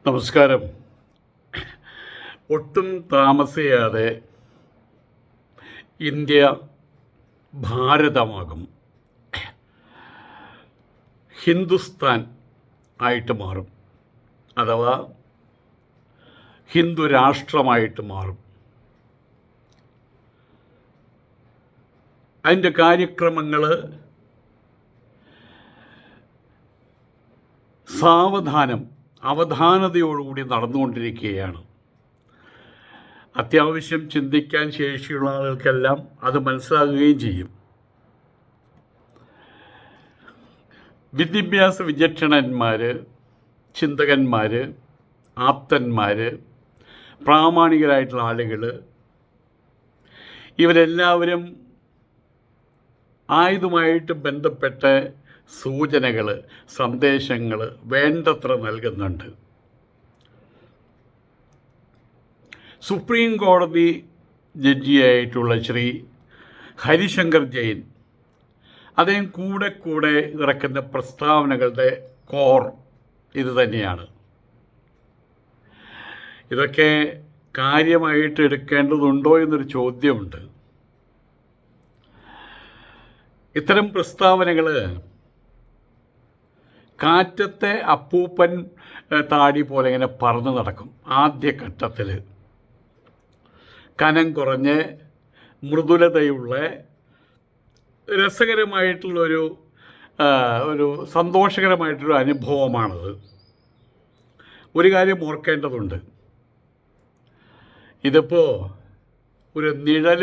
നമസ്കാരം. ഒട്ടും താമസിയാതെ ഇന്ത്യ ഭാരതമാകും, ഹിന്ദുസ്ഥാൻ ആയിട്ട് മാറും, അഥവാ ഹിന്ദു രാഷ്ട്രമായിട്ട് മാറും. അതിൻ്റെ കാര്യക്രമങ്ങൾ സാവധാനം അവധാനതയോടുകൂടി നടന്നുകൊണ്ടിരിക്കുകയാണ്. അത്യാവശ്യം ചിന്തിക്കാൻ ശേഷിയുള്ള ആളുകൾക്കെല്ലാം അത് മനസ്സിലാകുകയും ചെയ്യും. വിദ്യാഭ്യാസ വിചക്ഷണന്മാർ, ചിന്തകന്മാർ, ആപ്തന്മാർ, പ്രാമാണികരായിട്ടുള്ള ആളുകൾ, ഇവരെല്ലാവരും ആയുധമായിട്ട് ബന്ധപ്പെട്ട സൂചനകൾ, സന്ദേശങ്ങൾ വേണ്ടത്ര നൽകുന്നുണ്ട്. സുപ്രീം കോടതി ജഡ്ജിയായിട്ടുള്ള ശ്രീ ഹരിശങ്കർ ജെയിൻ അദ്ദേഹം കൂടെ ഇറക്കുന്ന പ്രസ്താവനകളുടെ കോർ ഇത് തന്നെയാണ്. ഇതൊക്കെ കാര്യമായിട്ട് എടുക്കേണ്ടതുണ്ടോ എന്നൊരു ചോദ്യമുണ്ട്. ഇത്തരം പ്രസ്താവനകൾ കാറ്റത്തെ അപ്പൂപ്പൻ താടി പോലെ ഇങ്ങനെ പറന്ന് നടക്കും. ആദ്യഘട്ടത്തിൽ കനം കുറഞ്ഞ് മൃദുലതയുള്ള രസകരമായിട്ടുള്ളൊരു സന്തോഷകരമായിട്ടൊരു അനുഭവമാണത്. ഒരു കാര്യം ഓർക്കേണ്ടതുണ്ട്, ഇതിപ്പോൾ ഒരു നിഴൽ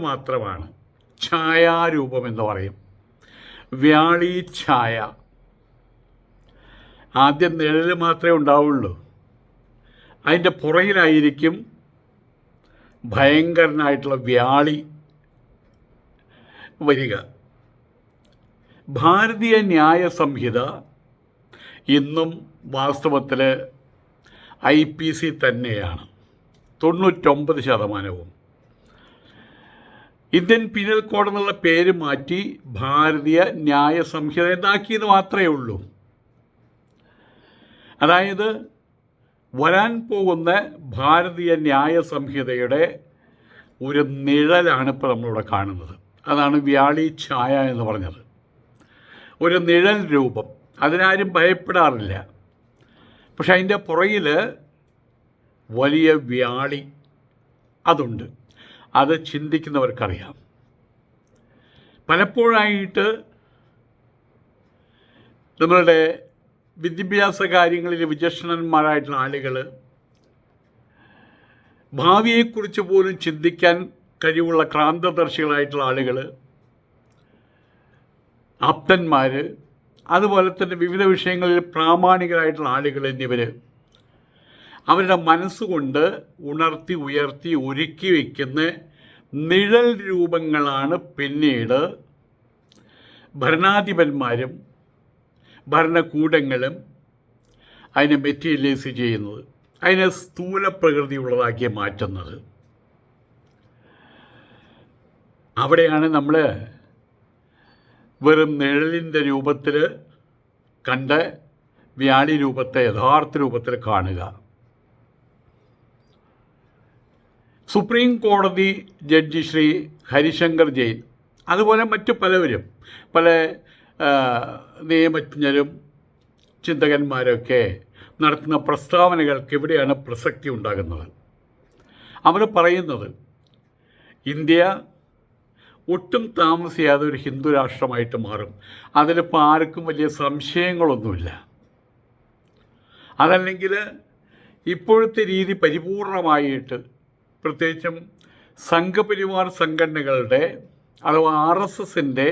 മാത്രമാണ്. ഛായാരൂപം എന്ന് പറയും, വ്യാളി ഛായ. ആദ്യം നിഴൽ മാത്രമേ ഉണ്ടാവുള്ളൂ, അതിൻ്റെ പുറകിലായിരിക്കും ഭയങ്കരനായിട്ടുള്ള വ്യാളി വരിക. ഭാരതീയ ന്യായ സംഹിത ഇന്നും വാസ്തവത്തിൽ IPC തന്നെയാണ് 99%. ഇന്ത്യൻ പീനൽ കോഡ് എന്നുള്ള പേര് മാറ്റി ഭാരതീയ ന്യായ സംഹിത എന്നാക്കിയെന്ന് മാത്രമേ ഉള്ളൂ. അതായത് വരാൻ പോകുന്ന ഭാരതീയ ന്യായ സംഹിതയുടെ ഒരു നിഴലാണ് ഇപ്പോൾ നമ്മളിവിടെ കാണുന്നത്. അതാണ് വ്യാളി ഛായ എന്ന് പറഞ്ഞത്. ഒരു നിഴൽ രൂപം, അതിനാരും ഭയപ്പെടാറില്ല. പക്ഷെ അതിൻ്റെ പുറകിൽ വലിയ വ്യാളി അതുണ്ട്. അത് ചിന്തിക്കുന്നവർക്കറിയാം. പലപ്പോഴായിട്ട് നമ്മളുടെ വിദ്യാഭ്യാസ കാര്യങ്ങളിൽ വിചക്ഷണന്മാരായിട്ടുള്ള ആളുകൾ, ഭാവിയെക്കുറിച്ച് പോലും ചിന്തിക്കാൻ കഴിവുള്ള ക്രാന്തദർശികളായിട്ടുള്ള ആളുകൾ, ആപ്തന്മാർ, അതുപോലെ തന്നെ വിവിധ വിഷയങ്ങളിൽ പ്രാമാണികരായിട്ടുള്ള ആളുകൾ എന്നിവർ അവരുടെ മനസ്സുകൊണ്ട് ഉണർത്തി ഉയർത്തി ഒരുക്കി വയ്ക്കുന്ന നിഴൽ രൂപങ്ങളാണ് പിന്നീട് ഭരണാധിപന്മാരും ഭരണകൂടങ്ങളും അതിനെ മെറ്റീരിയലൈസ് ചെയ്യുന്നത്, അതിനെ സ്ഥൂല പ്രകൃതിയുള്ളതാക്കി മാറ്റുന്നത്. അവിടെയാണ് നമ്മൾ വെറും നിഴലിൻ്റെ രൂപത്തിൽ കണ്ട വ്യാളി രൂപത്തെ യഥാർത്ഥ രൂപത്തിൽ കാണുക. സുപ്രീം കോടതി ജഡ്ജി ശ്രീ ഹരിശങ്കർ ജെയിൻ, അതുപോലെ മറ്റു പലവരും, പല നിയമജ്ഞരും ചിന്തകന്മാരൊക്കെ നടത്തുന്ന പ്രസ്താവനകൾക്ക് ഇവിടെയാണ് പ്രസക്തി ഉണ്ടാകുന്നത്. അവർ പറയുന്നത് ഇന്ത്യ ഒട്ടും താമസിയാതെ ഒരു ഹിന്ദു രാഷ്ട്രമായിട്ട് മാറും. അതിലിപ്പോൾ ആർക്കും വലിയ സംശയങ്ങളൊന്നുമില്ല. അതല്ലെങ്കിൽ ഇപ്പോഴത്തെ രീതി പരിപൂർണമായിട്ട്, പ്രത്യേകിച്ചും സംഘപരിവാർ സംഘടനകളുടെ അഥവാ RSSൻ്റെ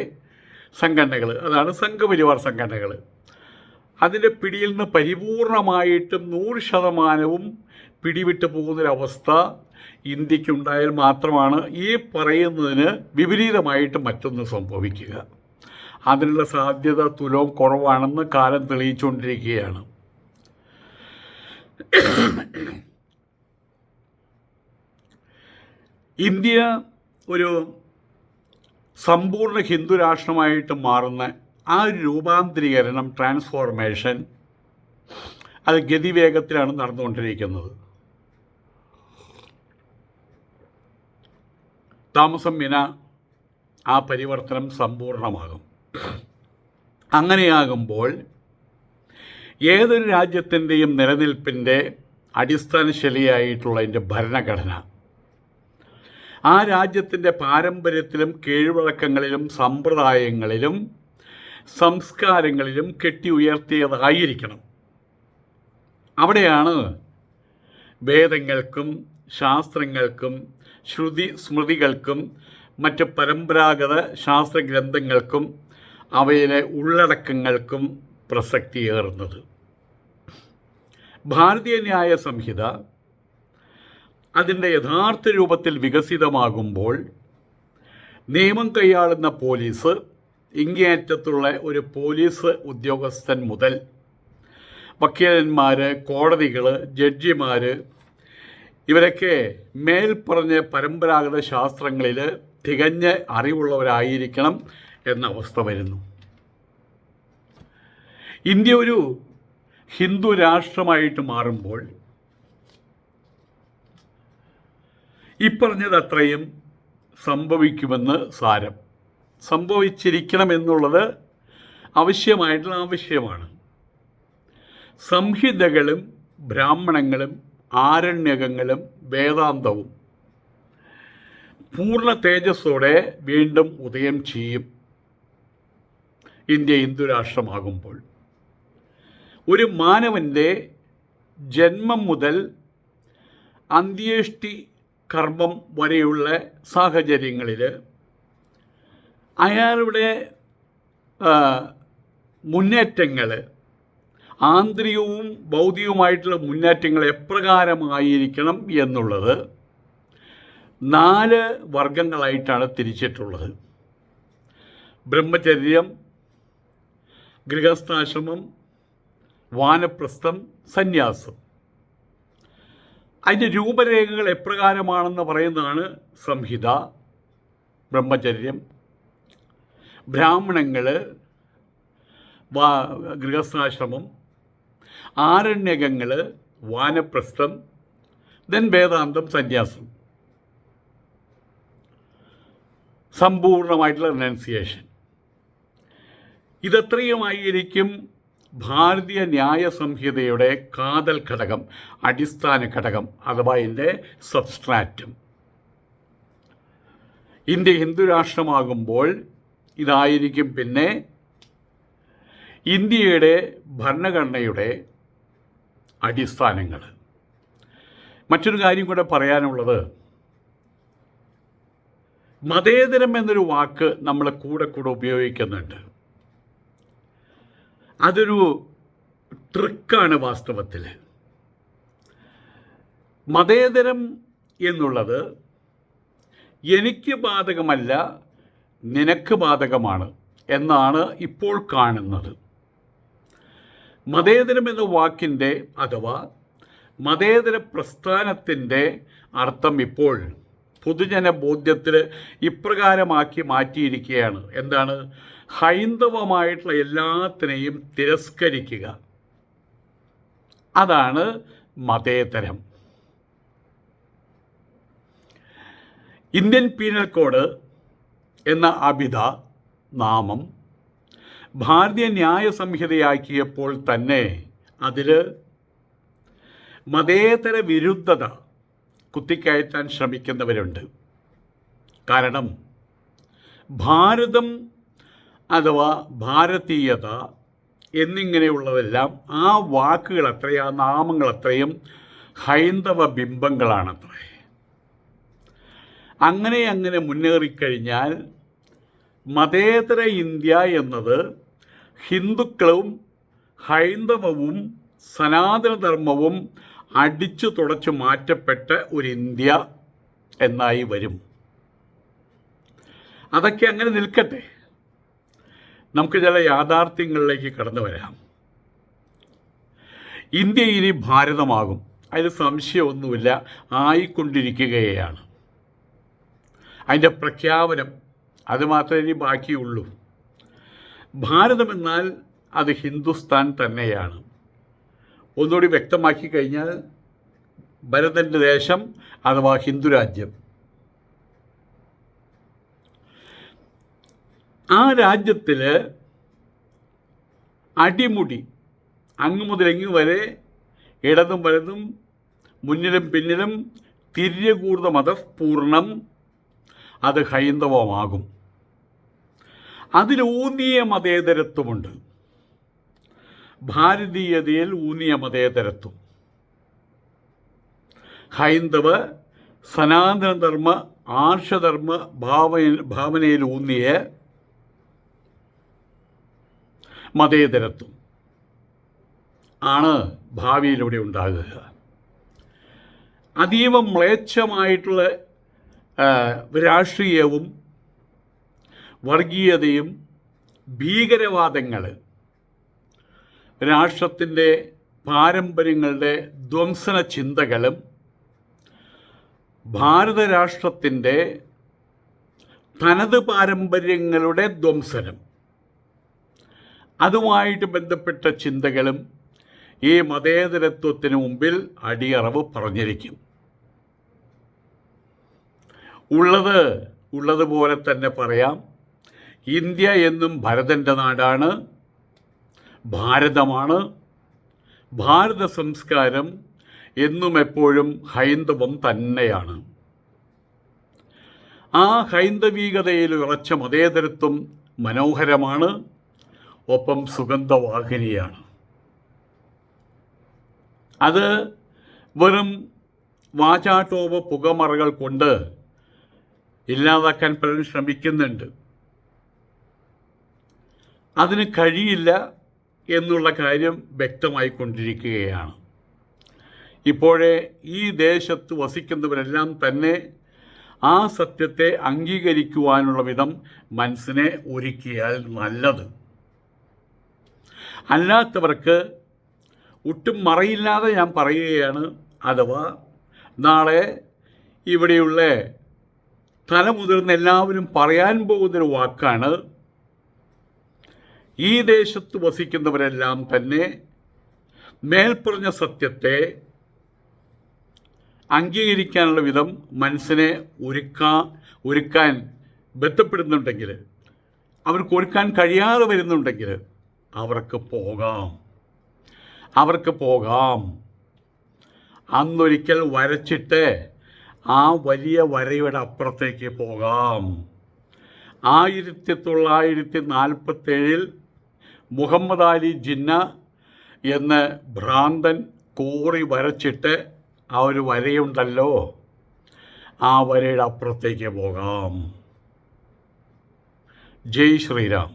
സംഘടനകൾ, അതാണ് സംഘപരിവാർ സംഘടനകൾ, അതിൻ്റെ പിടിയിൽ നിന്ന് പരിപൂർണമായിട്ടും 100% പിടിവിട്ട് പോകുന്നൊരവസ്ഥ ഇന്ത്യക്കുണ്ടായാൽ മാത്രമാണ് ഈ പറയുന്നതിന് വിപരീതമായിട്ട് മറ്റൊന്ന് സംഭവിക്കുക. അതിനുള്ള സാധ്യത തുലോം കുറവാണെന്ന് കാലം തെളിയിച്ചുകൊണ്ടിരിക്കുകയാണ്. ഇന്ത്യ ഒരു സമ്പൂർണ്ണ ഹിന്ദു രാഷ്ട്രമായിട്ട് മാറുന്ന ആ ഒരു രൂപാന്തരീകരണം, ട്രാൻസ്ഫോർമേഷൻ അത് ഗതിവേഗത്തിലാണ് നടന്നുകൊണ്ടിരിക്കുന്നത്. താമസം വിന ആ പരിവർത്തനം സമ്പൂർണ്ണമാകും. അങ്ങനെയാകുമ്പോൾ ഏതൊരു രാജ്യത്തിൻ്റെയും നിലനിൽപ്പിൻ്റെ അടിസ്ഥാന ശൈലിയായിട്ടുള്ള അതിൻ്റെ ഭരണഘടന ആ രാജ്യത്തിൻ്റെ പാരമ്പര്യത്തിലും കീഴ്വഴക്കങ്ങളിലും സമ്പ്രദായങ്ങളിലും സംസ്കാരങ്ങളിലും കെട്ടി ഉയർത്തിയതായിരിക്കണം. അവിടെയാണ് വേദങ്ങൾക്കും ശാസ്ത്രങ്ങൾക്കും ശ്രുതി സ്മൃതികൾക്കും മറ്റ് പരമ്പരാഗത ശാസ്ത്രഗ്രന്ഥങ്ങൾക്കും അവയിലെ ഉള്ളടക്കങ്ങൾക്കും പ്രസക്തിയേറുന്നത്. ഭാരതീയ ന്യായ സംഹിത അതിൻ്റെ യഥാർത്ഥ രൂപത്തിൽ വികസിതമാകുമ്പോൾ നിയമം കൈയാളുന്ന പോലീസ്, ഇങ്ങേയറ്റത്തുള്ള ഒരു പോലീസ് ഉദ്യോഗസ്ഥൻ മുതൽ വക്കീലന്മാർ, കോടതികൾ, ജഡ്ജിമാർ, ഇവരൊക്കെ മേൽപ്പറഞ്ഞ പരമ്പരാഗത ശാസ്ത്രങ്ങളിൽ തികഞ്ഞ അറിവുള്ളവരായിരിക്കണം എന്ന അവസ്ഥ വരുന്നു. ഇന്ത്യ ഒരു ഹിന്ദു രാഷ്ട്രമായിട്ട് മാറുമ്പോൾ ഇപ്പറഞ്ഞത് അത്രയും സംഭവിക്കുമെന്ന് സാരം. സംഭവിച്ചിരിക്കണമെന്നുള്ളത് ആവശ്യമായിട്ടുള്ള ആവശ്യമാണ്. സംഹിതകളും ബ്രാഹ്മണങ്ങളും ആരണ്യകങ്ങളും വേദാന്തവും പൂർണ്ണ തേജസ്സോടെ വീണ്ടും ഉദയം ചെയ്യും. ഇന്ത്യ ഹിന്ദു രാഷ്ട്രമാകുമ്പോൾ ഒരു മാനവൻ്റെ ജന്മം മുതൽ അന്ത്യേഷ്ടി കർമ്മം വരെയുള്ള സാഹചര്യങ്ങളിൽ അയാളുടെ മുന്നേറ്റങ്ങൾ, ആന്തരികവും ഭൗതികവുമായിട്ടുള്ള മുന്നേറ്റങ്ങൾ എപ്രകാരമായിരിക്കണം എന്നുള്ളത് 4 വർഗങ്ങളായിട്ടാണ് തിരിച്ചിട്ടുള്ളത്. ബ്രഹ്മചര്യം, ഗൃഹസ്ഥാശ്രമം, വാനപ്രസ്ഥം, സന്യാസം. അതിൻ്റെ രൂപരേഖകൾ എപ്രകാരമാണെന്ന് പറയുന്നതാണ് സംഹിത. ബ്രഹ്മചര്യം, ബ്രാഹ്മണങ്ങൾ, ഗൃഹസ്ഥാശ്രമം, ആരണ്യകങ്ങൾ, വാനപ്രസ്ഥം, ദെൻ വേദാന്തം, സന്യാസം. സമ്പൂർണ്ണമായിട്ടുള്ള റിനൗൺസിയേഷൻ. ഇതത്രയുമായിരിക്കും ഭാരതീയ ന്യായ സംഹിതയുടെ കാതൽ ഘടകം, അടിസ്ഥാന ഘടകം, അഥവാ ഇതിൻ്റെ സബ്സ്ട്രാറ്റും. ഇന്ത്യ ഹിന്ദു രാഷ്ട്രമാകുമ്പോൾ ഇതായിരിക്കും പിന്നെ ഇന്ത്യയുടെ ഭരണഘടനയുടെ അടിസ്ഥാനങ്ങൾ. മറ്റൊരു കാര്യം കൂടെ പറയാനുള്ളത്, മതേതരം എന്നൊരു വാക്ക് നമ്മൾ കൂടെ ഉപയോഗിക്കുന്നുണ്ട്. അതൊരു ട്രിക്കാണ് വാസ്തവത്തിൽ. മതേതരം എന്നുള്ളത് എനിക്ക് ബാധകമല്ല, നിനക്ക് ബാധകമാണ് എന്നാണ് ഇപ്പോൾ കാണുന്നത്. മതേതരം എന്ന വാക്കിൻ്റെ അഥവാ മതേതര പ്രസ്ഥാനത്തിൻ്റെ അർത്ഥം ഇപ്പോൾ പൊതുജന ബോധ്യത്തിൽ ഇപ്രകാരമാക്കി മാറ്റിയിരിക്കുകയാണ്. എന്താണ്? ഹൈന്ദവമായിട്ടുള്ള എല്ലാത്തിനെയും തിരസ്കരിക്കുക. അതാണ് മതേതരം. ഇന്ത്യൻ പീനൽ കോഡ് എന്ന അഭിധ നാമം ഭാരതീയ ന്യായ സംഹിതയാക്കിയപ്പോൾ തന്നെ അതിൽ മതേതര വിരുദ്ധത കുത്തിക്കയറ്റാൻ ശ്രമിക്കുന്നവരുണ്ട്. കാരണം ഭാരതം അഥവാ ഭാരതീയത എന്നിങ്ങനെയുള്ളതെല്ലാം ആ വാക്കുകൾ അത്രയും, ആ നാമങ്ങൾ അത്രയും ഹൈന്ദവ ബിംബങ്ങളാണത്രേ. അങ്ങനെ മുന്നേറിക്കഴിഞ്ഞാൽ മതേതര ഇന്ത്യ എന്നത് ഹിന്ദുക്കളും ഹൈന്ദവവും സനാതനധർമ്മവും അടിച്ചു തുടച്ചു മാറ്റപ്പെട്ട ഒരു ഇന്ത്യ എന്നായി വരും. അതൊക്കെ അങ്ങനെ നിൽക്കട്ടെ, നമുക്ക് ചില യാഥാർത്ഥ്യങ്ങളിലേക്ക് കടന്നു വരാം. ഇന്ത്യ ഇനി ഭാരതമാകും, അതിൽ സംശയമൊന്നുമില്ല, ആയിക്കൊണ്ടിരിക്കുകയാണ്. അതിൻ്റെ പ്രഖ്യാപനം അത് മാത്രമേ ഇനി ബാക്കിയുള്ളൂ. ഭാരതമെന്നാൽ അത് ഹിന്ദുസ്ഥാൻ തന്നെയാണ്. ഒന്നുകൂടി വ്യക്തമാക്കി കഴിഞ്ഞാൽ ഭരതൻ്റെ ദേശം അഥവാ ഹിന്ദുരാജ്യം. ആ രാജ്യത്തിൽ അടിമുടി അങ്ങ് മുതൽ ഇങ്ങ് വരെ ഇടതും വലതും മുന്നിലും പിന്നിലും തിര്യകൂർന്ന മതപൂർണം അത് ഹൈന്ദവമാകും. അതിലൂന്നിയ മതേതരത്വമുണ്ട്, ഭാരതീയതയിൽ ഊന്നിയ മതേതരത്വം. ഹൈന്ദവ സനാതനധർമ്മ ആർഷധർമ്മ ഭാവനയിൽ ഊന്നിയ മതേതരത്വം ആണ് ഭാവിയിലൂടെ ഉണ്ടാകുക. അതീവ മ്ലേച്ഛമായിട്ടുള്ള രാഷ്ട്രീയവും വർഗീയതയും ഭീകരവാദങ്ങൾ, രാഷ്ട്രത്തിൻ്റെ പാരമ്പര്യങ്ങളുടെ ധ്വംസന ചിന്തകളും ഭാരതരാഷ്ട്രത്തിൻ്റെ തനത് പാരമ്പര്യങ്ങളുടെ ധ്വംസനം, അതുമായിട്ട് ബന്ധപ്പെട്ട ചിന്തകളും ഈ മതേതരത്വത്തിന് മുമ്പിൽ അടിയറവ് പറഞ്ഞിരിക്കും. ഉള്ളതുപോലെ തന്നെ പറയാം, ഇന്ത്യ എന്നും ഭരതൻ്റെ നാടാണ്, ഭാരതമാണ്. ഭാരത സംസ്കാരം എന്നും എപ്പോഴും ഹൈന്ദവം തന്നെയാണ്. ആ ഹൈന്ദവീകതയിൽ ഉറച്ച മതേതരത്വം മനോഹരമാണ്, ഒപ്പം സുഗന്ധവാഹിനിയാണ്. അത് വെറും വാചാട്ടോപ പുകമറകൾ കൊണ്ട് ഇല്ലാതാക്കാൻ പലരും ശ്രമിക്കുന്നുണ്ട്. അതിന് കഴിയില്ല എന്നുള്ള കാര്യം വ്യക്തമായിക്കൊണ്ടിരിക്കുകയാണ്. ഇപ്പോഴേ ഈ ദേശത്ത് വസിക്കുന്നവരെല്ലാം തന്നെ ആ സത്യത്തെ അംഗീകരിക്കുവാനുള്ള വിധം മനസ്സിനെ ഒരുക്കിയാൽ നല്ലത്. അല്ലാത്തവർക്ക് ഒട്ടും മറയില്ലാതെ ഞാൻ പറയുകയാണ്, അഥവാ നാളെ ഇവിടെയുള്ള തലമുതിർന്ന എല്ലാവരും പറയാൻ പോകുന്നൊരു വാക്കാണ്, ഈ ദേശത്ത് വസിക്കുന്നവരെല്ലാം തന്നെ മേൽപ്പറഞ്ഞ സത്യത്തെ അംഗീകരിക്കാനുള്ള വിധം മനസ്സിനെ ഒരുക്കാൻ ബന്ധപ്പെടുന്നുണ്ടെങ്കിൽ, അവർക്ക് ഒരുക്കാൻ കഴിയാതെ വരുന്നുണ്ടെങ്കിൽ അവർക്ക് പോകാം. അന്നൊരിക്കൽ വരച്ചിട്ട് ആ വലിയ വരയുടെ അപ്പുറത്തേക്ക് പോകാം. 1947 മുഹമ്മദ് അലി ജിന്ന എന്ന് ഭ്രാന്തൻ കോറി വരച്ചിട്ട് ആ ഒരു വരയുണ്ടല്ലോ, ആ വരയുടെ അപ്പുറത്തേക്ക് പോകാം. ജയ് ശ്രീറാം.